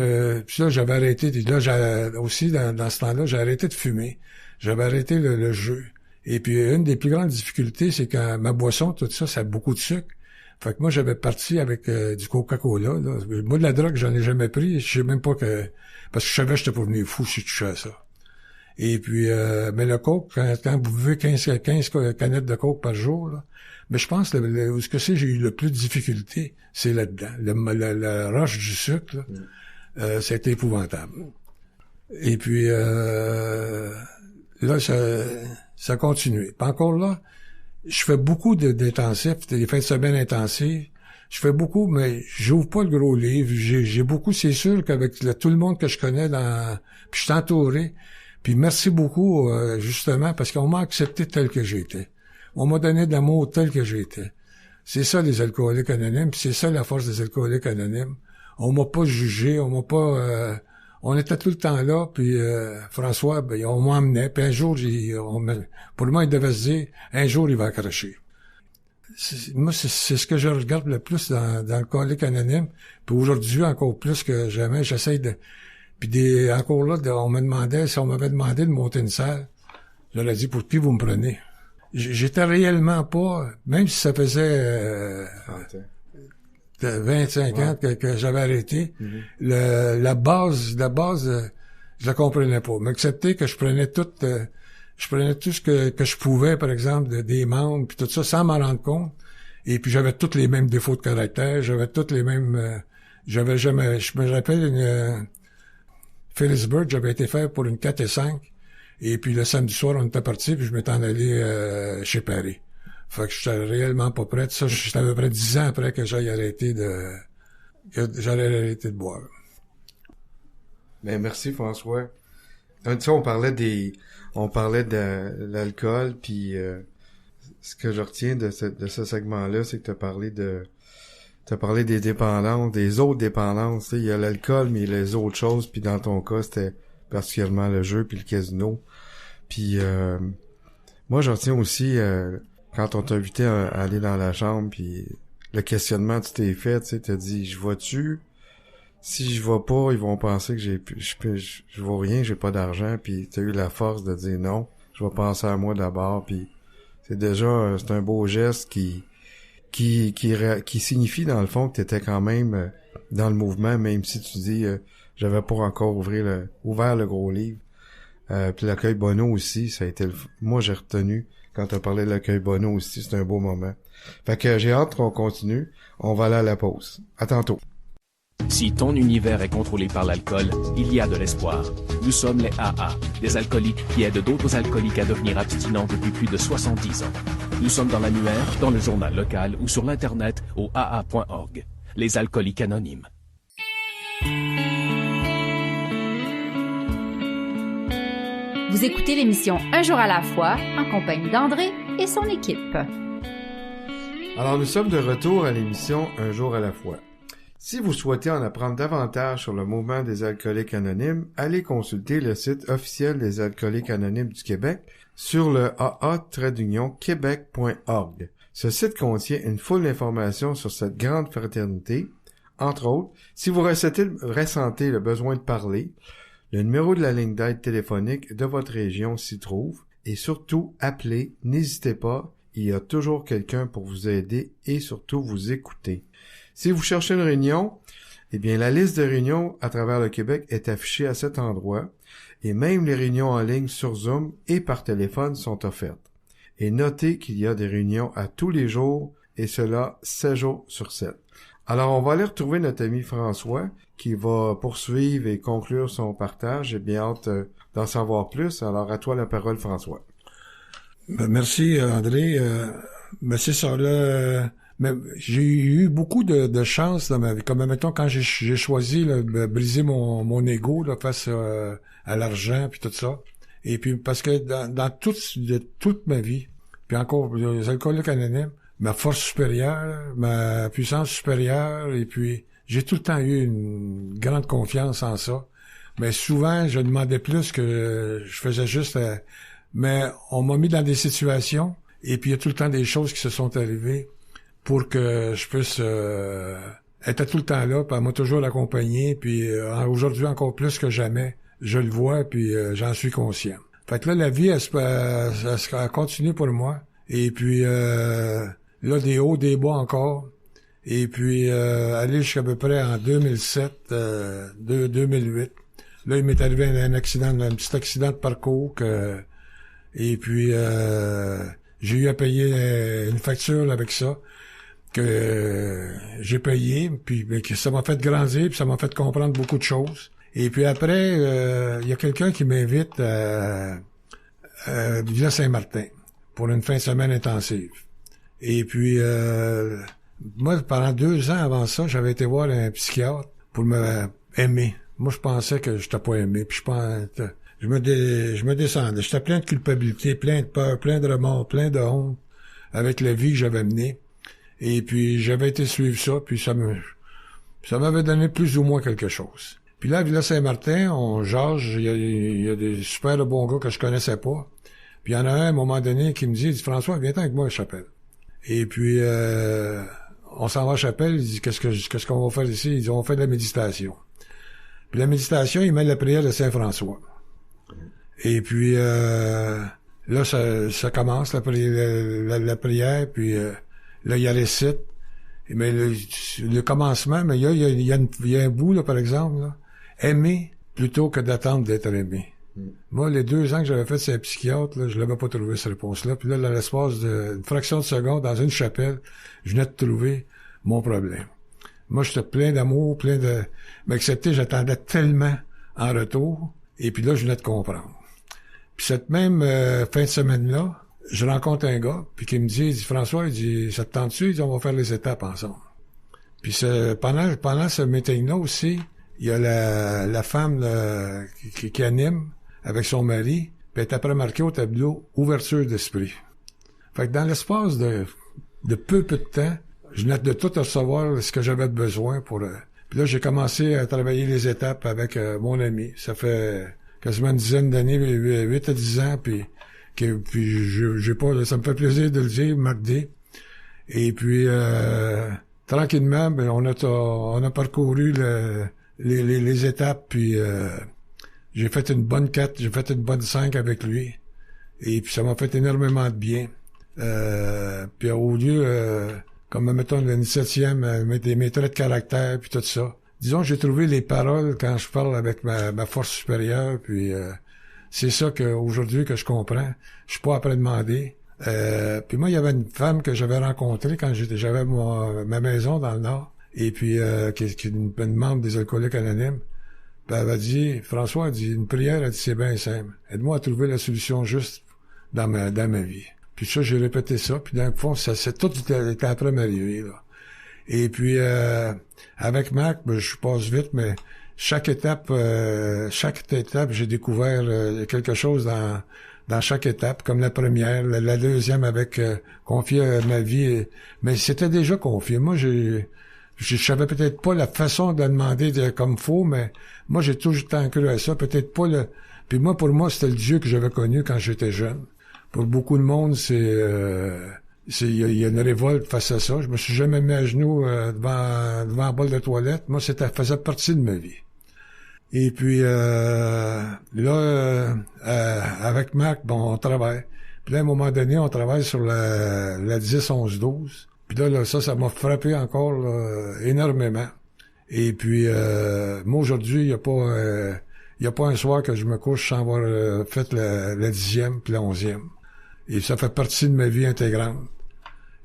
puis là, j'avais arrêté, là, aussi, dans ce temps-là, j'ai arrêté de fumer. J'avais arrêté le jeu. Et puis, une des plus grandes difficultés, c'est que ma boisson, tout ça, ça a beaucoup de sucre. Fait que moi, j'avais parti avec du Coca-Cola, là. Moi, de la drogue, j'en ai jamais pris. Je sais même pas parce que je savais que j'étais pas venu fou si je touchais à ça. Et puis, mais le coke, quand vous buvez 15 canettes de coke par jour, là, mais je pense que où j'ai eu le plus de difficulté, c'est là-dedans. La roche du sucre, là, c'était épouvantable. Et puis, là, ça a continué. Puis encore là, je fais beaucoup d'intensifs, des fins de semaine intensives. Je fais beaucoup, mais j'ouvre pas le gros livre. J'ai beaucoup, c'est sûr qu'avec tout le monde que je connais puis je suis entouré. Puis merci beaucoup, justement, parce qu'on m'a accepté tel que j'étais. On m'a donné de l'amour tel que j'étais. C'est ça, les alcooliques anonymes, puis c'est ça la force des alcooliques anonymes. On m'a pas jugé, on m'a pas... on était tout le temps là, puis François, ben, on m'emmenait, puis un jour, pour moi, il devait se dire, un jour, il va accrocher. Moi, c'est ce que je regarde le plus dans l'alcoolique anonyme, puis aujourd'hui, encore plus que jamais, j'essaye de... Puis encore là, on m'avait demandé de monter une salle, j'aurais dit, pour qui vous me prenez? J'étais réellement pas, même si ça faisait 25 ans que j'avais arrêté, la base, je la comprenais pas. M'accepter que je prenais tout ce que je pouvais, par exemple, des membres, puis tout ça, sans m'en rendre compte. Et puis j'avais tous les mêmes défauts de caractère, j'avais tous les mêmes, je me rappelle Phillipsburg, j'avais été faire pour une 4 et 5. Et puis le samedi soir, on était parti, puis je m'étais en allé chez Paris. Fait que j'étais réellement pas prêt. Ça, j'étais à peu près 10 ans après que j'allais arrêter de boire. Ben, merci, François. Tu sais, on parlait de l'alcool, puis ce que je retiens de ce segment-là, c'est que t'as parlé des dépendances, des autres dépendances. Tu sais, il y a l'alcool, mais les autres choses, puis dans ton cas, c'était particulièrement le jeu puis le casino. Puis moi, je retiens aussi quand on t'a invité à aller dans la chambre, puis le questionnement tu t'es fait, tu sais, t'as dit, je vais-tu? Si je vais pas, ils vont penser que je vaux rien, j'ai pas d'argent, puis t'as eu la force de dire non, je vais penser à moi d'abord, puis c'est déjà, c'est un beau geste qui signifie dans le fond que t'étais quand même dans le mouvement, même si tu dis, j'avais pas encore ouvert le gros livre. Puis l'accueil Bono aussi, ça a été moi j'ai retenu quand t'as parlé de l'accueil Bono aussi, c'est un beau moment. Fait que j'ai hâte qu'on continue. On va aller à la pause. À tantôt. Si ton univers est contrôlé par l'alcool, il y a de l'espoir. Nous sommes les AA, des alcooliques qui aident d'autres alcooliques à devenir abstinents depuis plus de 70 ans. Nous sommes dans l'annuaire, dans le journal local ou sur l'internet au aa.org. Les alcooliques anonymes. Vous écoutez l'émission Un jour à la fois en compagnie d'André et son équipe. Alors, nous sommes de retour à l'émission Un jour à la fois. Si vous souhaitez en apprendre davantage sur le mouvement des alcooliques anonymes, allez consulter le site officiel des alcooliques anonymes du Québec sur le aa-québec.org. Ce site contient une foule d'informations sur cette grande fraternité. Entre autres, si vous ressentez le besoin de parler, le numéro de la ligne d'aide téléphonique de votre région s'y trouve. Et surtout, appelez, n'hésitez pas, il y a toujours quelqu'un pour vous aider et surtout vous écouter. Si vous cherchez une réunion, eh bien la liste de réunions à travers le Québec est affichée à cet endroit et même les réunions en ligne sur Zoom et par téléphone sont offertes. Et notez qu'il y a des réunions à tous les jours et cela 7 jours sur 7. Alors on va aller retrouver notre ami François qui va poursuivre et conclure son partage. J'ai bien hâte d'en savoir plus. Alors à toi la parole, François. Ben, merci André. Ben, c'est ça là. Mais j'ai eu beaucoup de chance dans ma vie. Comme mettons quand j'ai choisi de briser mon ego là, face à l'argent puis tout ça. Et puis parce que dans toute ma vie, puis encore les alcooliques anonymes, ma force supérieure, ma puissance supérieure, et puis j'ai tout le temps eu une grande confiance en ça. Mais souvent, je demandais plus que je faisais juste... mais on m'a mis dans des situations, et puis il y a tout le temps des choses qui se sont arrivées pour que je puisse être tout le temps là, puis elle m'a toujours accompagné, puis aujourd'hui encore plus que jamais, je le vois, puis j'en suis conscient. Fait que là, la vie, elle continue pour moi, et puis là, des hauts, des bas encore, et puis aller jusqu'à peu près en 2007, 2008, Là, il m'est arrivé un petit accident de parcours et puis j'ai eu à payer une facture avec ça que j'ai payé, puis que ça m'a fait grandir, puis ça m'a fait comprendre beaucoup de choses. Et puis après, il y a quelqu'un qui m'invite à Villa Saint-Martin pour une fin de semaine intensive. Et puis moi, pendant 2 ans avant ça, j'avais été voir un psychiatre pour me aimer. Moi, je pensais que je t'ai pas aimé, puis je me descendais. J'étais plein de culpabilité, plein de peur, plein de remords, plein de honte avec la vie que j'avais menée. Et puis, j'avais été suivre ça, puis ça m'avait donné plus ou moins quelque chose. Puis là, à Villa Saint-Martin, on jase, il y a des super de bons gars que je connaissais pas. Puis il y en a un, à un moment donné, qui me dit, François, viens-t'en avec moi à la chapelle. Et puis, on s'en va à la chapelle, il dit, qu'est-ce qu'on va faire ici? Il dit, on fait de la méditation. Puis la méditation, il met la prière de Saint-François. Et puis, là, ça commence, la prière, puis là, il y a les sites. Mais le commencement, mais il y a un bout, là, par exemple, là. Aimer plutôt que d'attendre d'être aimé. Moi, les 2 ans que j'avais fait chez un psychiatre, là, je l'avais pas trouvé, cette réponse-là. Puis là, dans l'espace d'une fraction de seconde, dans une chapelle, je venais de trouver mon problème. Moi, j'étais plein d'amour, plein de m'accepter. J'attendais tellement en retour. Et puis là, je venais de comprendre. Puis cette même fin de semaine-là, je rencontre un gars, puis qui me dit, François, il dit, ça te tente-tu? Il dit, on va faire les étapes ensemble. Puis pendant ce meeting-là aussi, il y a la femme là, qui anime avec son mari, puis elle est après marquée au tableau « Ouverture d'esprit ». Fait que dans l'espace de peu de temps, je venais de tout recevoir ce que j'avais besoin pour... Puis là, j'ai commencé à travailler les étapes avec mon ami. Ça fait quasiment une dizaine d'années, 8 à 10 ans, puis j'ai pas... Ça me fait plaisir de le dire, Marc D. Et puis, tranquillement, ben, on a parcouru les étapes, puis j'ai fait une bonne 4, j'ai fait une bonne 5 avec lui. Et puis ça m'a fait énormément de bien. Puis au lieu, comme mettons le 17e, mes traits de caractère, puis tout ça. Disons, j'ai trouvé les paroles quand je parle avec ma force supérieure, puis c'est ça qu'aujourd'hui que je comprends. Je suis pas après demander. Puis moi, il y avait une femme que j'avais rencontrée quand j'avais ma maison dans le Nord. Et puis, qui est une membre des Alcooliques Anonymes. Puis elle m'a dit, François, elle dit, une prière, elle dit, c'est bien simple. Aide-moi à trouver la solution juste dans ma vie. Puis ça, j'ai répété ça. Puis dans le fond, tout était après m'arriver, là. Et puis, avec Marc, ben, je passe vite, mais chaque étape, j'ai découvert quelque chose dans chaque étape, comme la première, la deuxième avec confier ma vie. Mais c'était déjà confié. Moi, je savais peut-être pas la façon de la demander comme faut, mais moi, j'ai toujours tant cru à ça. Peut-être pas Puis moi, pour moi, c'était le Dieu que j'avais connu quand j'étais jeune. Pour beaucoup de monde, il y a une révolte face à ça. Je me suis jamais mis à genoux devant un bol de toilette. Moi, faisait partie de ma vie. Et puis là, avec Marc, bon, on travaille. Puis là, à un moment donné, on travaille sur la 10-11-12. Puis là, ça m'a frappé encore là, énormément. Et puis, moi, aujourd'hui, il y a pas un soir que je me couche sans avoir fait la 10e puis la 11e. Et ça fait partie de ma vie intégrante.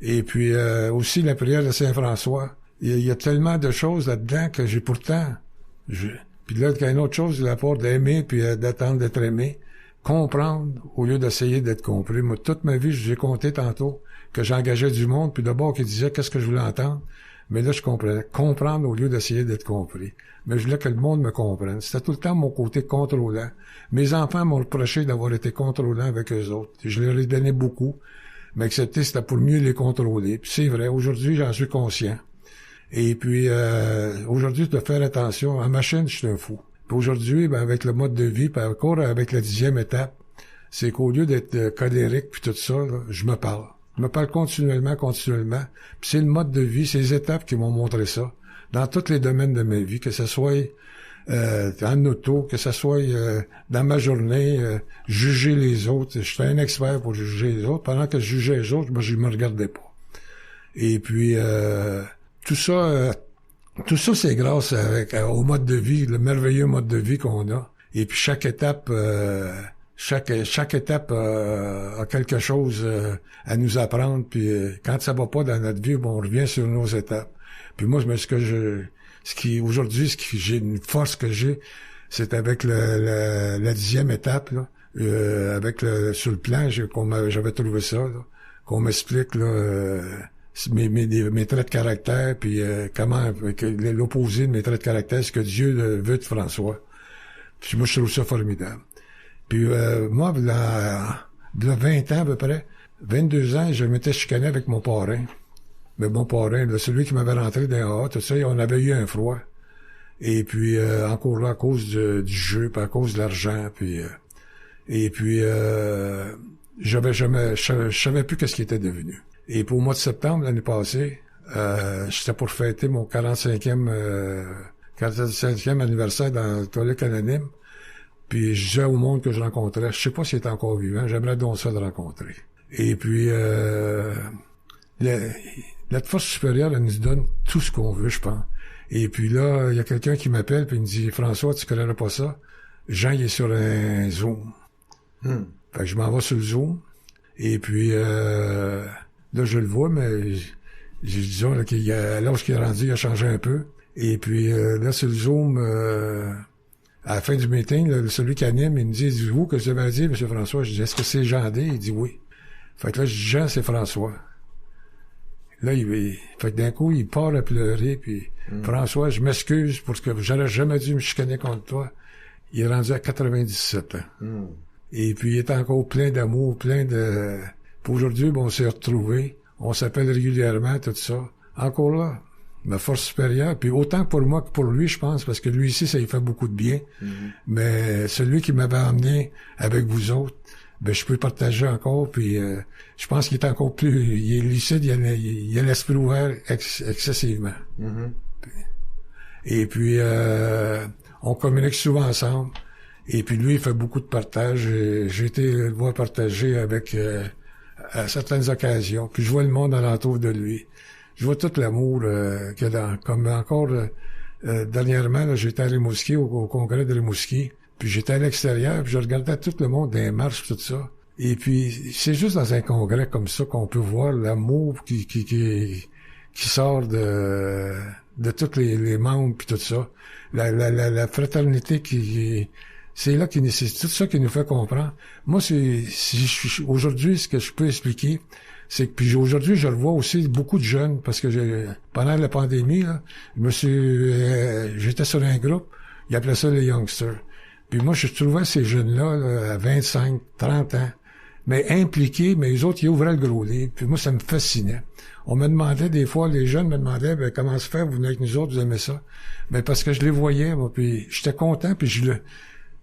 Et puis, aussi, la prière de Saint-François. Il y a tellement de choses là-dedans que j'ai pourtant... Puis là, il y a une autre chose, la part d'aimer puis d'attendre d'être aimé. Comprendre au lieu d'essayer d'être compris. Moi, toute ma vie, j'ai compté tantôt que j'engageais du monde, puis d'abord qui disait qu'est-ce que je voulais entendre. Mais là, je comprenais. Comprendre au lieu d'essayer d'être compris. Mais je voulais que le monde me comprenne. C'était tout le temps mon côté contrôlant. Mes enfants m'ont reproché d'avoir été contrôlant avec eux autres. Je leur ai donné beaucoup, mais accepter, c'était pour mieux les contrôler. Puis c'est vrai, aujourd'hui, j'en suis conscient. Et puis, aujourd'hui, je dois faire attention. En machine, je suis un fou. Puis aujourd'hui, ben, avec le mode de vie, puis encore avec la 10e étape, c'est qu'au lieu d'être colérique puis tout ça, là, je me parle. Je me parle continuellement. Puis c'est le mode de vie, c'est les étapes qui m'ont montré ça. Dans tous les domaines de ma vie, que ce soit en auto, que ce soit dans ma journée, juger les autres. J'étais un expert pour juger les autres. Pendant que je jugeais les autres, moi, je me regardais pas. Et puis, tout ça, tout ça, c'est grâce au mode de vie, le merveilleux mode de vie qu'on a. Et puis chaque étape, chaque étape a quelque chose à nous apprendre. Puis quand ça va pas dans notre vie, bon, on revient sur nos étapes. Puis moi, aujourd'hui, j'ai une force que j'ai, c'est avec la 10e étape, là, sur le plan, j'avais trouvé ça, là, qu'on m'explique là, mes traits de caractère, puis comment l'opposé de mes traits de caractère, ce que Dieu veut de François. Puis moi, je trouve ça formidable. Puis moi, il y a 20 ans à peu près, 22 ans, je m'étais chicané avec mon parrain. Mais mon parrain, là, celui qui m'avait rentré dans la A, tout ça, on avait eu un froid. Et puis, encore là, à cause du jeu, puis à cause de l'argent, puis... je savais plus qu'est-ce qui était devenu. Et pour le mois de septembre, l'année passée, j'étais pour fêter mon 45e anniversaire dans l'alcoolique anonyme. Puis je disais au monde que je rencontrais, je sais pas s'il est encore vivant, j'aimerais donc ça de rencontrer. Et puis, la force supérieure, elle nous donne tout ce qu'on veut, je pense. Et puis là, il y a quelqu'un qui m'appelle puis il me dit, François, tu connais pas ça? Jean, il est sur un Zoom. Fait que je m'en vais sur le Zoom. Et puis, là, je le vois, mais disons là, lorsqu'il est rendu, il a changé un peu. Et puis, là, sur le Zoom, à la fin du meeting, là, celui qui anime, il me dit, vous, que vous avez dit, M. François? Je dis, est-ce que c'est Jean D? Il dit oui. Fait que là, je dis, Jean, c'est François. Là, fait que d'un coup, il part à pleurer, puis François, je m'excuse pour ce que j'aurais jamais dû me chicaner contre toi. Il est rendu à 97 ans. Et puis, il est encore plein d'amour, plein de... Puis aujourd'hui, bon, on s'est retrouvés. On s'appelle régulièrement, tout ça. Encore là, ma force supérieure. Puis autant pour moi que pour lui, je pense, parce que lui ici, ça lui fait beaucoup de bien. Mais celui qui m'avait emmené avec vous autres, ben je peux partager encore, puis je pense qu'il est encore plus... Il est lucide, il a l'esprit ouvert excessivement. Et puis, on communique souvent ensemble. Et puis lui, il fait beaucoup de partage. J'ai été le voir partager avec à certaines occasions. Puis je vois le monde alentour de lui. Je vois tout l'amour qu'il y a comme encore dernièrement, là, j'étais à Rimouski, au congrès de Rimouski. Puis j'étais à l'extérieur, puis je regardais tout le monde dans les marches, tout ça. Et puis, c'est juste dans un congrès comme ça qu'on peut voir l'amour qui sort de tous les membres, puis tout ça. La fraternité c'est là c'est tout ça qui nous fait comprendre. Moi, aujourd'hui, ce que je peux expliquer, c'est que puis aujourd'hui, je le vois aussi beaucoup de jeunes, parce que pendant la pandémie, là, j'étais sur un groupe, ils appelaient ça les youngsters. Puis moi, je trouvais ces jeunes-là, là, à 25, 30 ans, mais impliqués, mais les autres, ils ouvraient le gros livre. Puis moi, ça me fascinait. On me demandait, des fois, les jeunes me demandaient, ben, comment se fait, vous venez avec nous autres, vous aimez ça? Ben, parce que je les voyais, moi, puis j'étais content, puis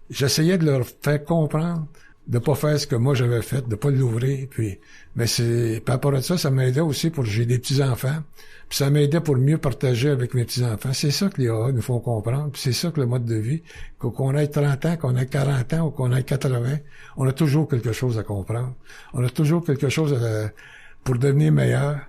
j'essayais de leur faire comprendre de pas faire ce que moi j'avais fait, de pas l'ouvrir, puis mais par rapport à ça, ça m'aidait aussi j'ai des petits-enfants, puis ça m'aidait pour mieux partager avec mes petits-enfants. C'est ça que les AA nous font comprendre, puis c'est ça que le mode de vie, qu'on ait 30 ans, qu'on ait 40 ans ou qu'on ait 80, on a toujours quelque chose à comprendre. On a toujours quelque chose pour devenir meilleur.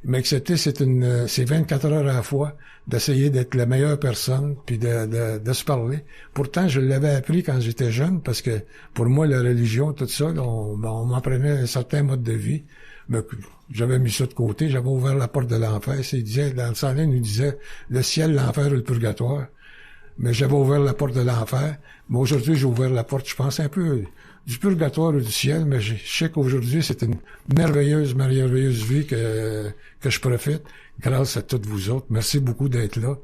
M'accepter, c'est 24 heures à la fois d'essayer d'être la meilleure personne, puis de se parler. Pourtant, je l'avais appris quand j'étais jeune, parce que pour moi, la religion, tout ça, on m'apprenait un certain mode de vie. Mais j'avais mis ça de côté, j'avais ouvert la porte de l'enfer. Il disait, dans le Saint-Lin, il nous disait le ciel, l'enfer et le purgatoire. Mais j'avais ouvert la porte de l'enfer. Mais aujourd'hui, j'ai ouvert la porte, je pense, un peu du purgatoire ou du ciel, mais je sais qu'aujourd'hui, c'est une merveilleuse vie que je profite grâce à toutes vous autres. Merci beaucoup d'être là.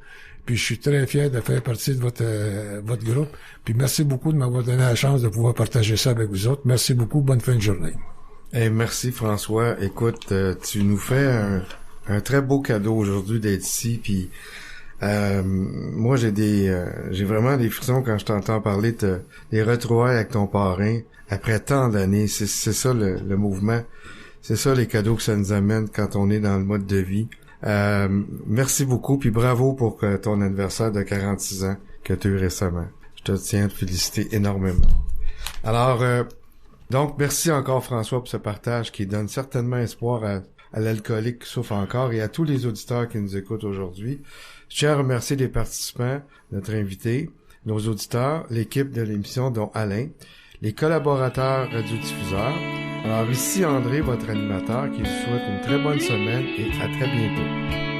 Puis je suis très fier de faire partie de votre groupe. Puis merci beaucoup de m'avoir donné la chance de pouvoir partager ça avec vous autres. Merci beaucoup. Bonne fin de journée. Merci François. Écoute, tu nous fais un très beau cadeau aujourd'hui d'être ici. Puis moi, j'ai vraiment des frissons quand je t'entends parler des retrouvailles avec ton parrain après tant d'années. C'est ça le mouvement. C'est ça les cadeaux que ça nous amène quand on est dans le mode de vie. Merci beaucoup, puis bravo pour ton anniversaire de 46 ans que tu as eu récemment. Je te tiens à te féliciter énormément. Alors, donc, merci encore François pour ce partage qui donne certainement espoir à l'alcoolique qui souffre encore et à tous les auditeurs qui nous écoutent aujourd'hui. Je tiens à remercier les participants, notre invité, nos auditeurs, l'équipe de l'émission dont Alain, les collaborateurs radiodiffuseurs. Alors ici André, votre animateur, qui vous souhaite une très bonne semaine et à très bientôt.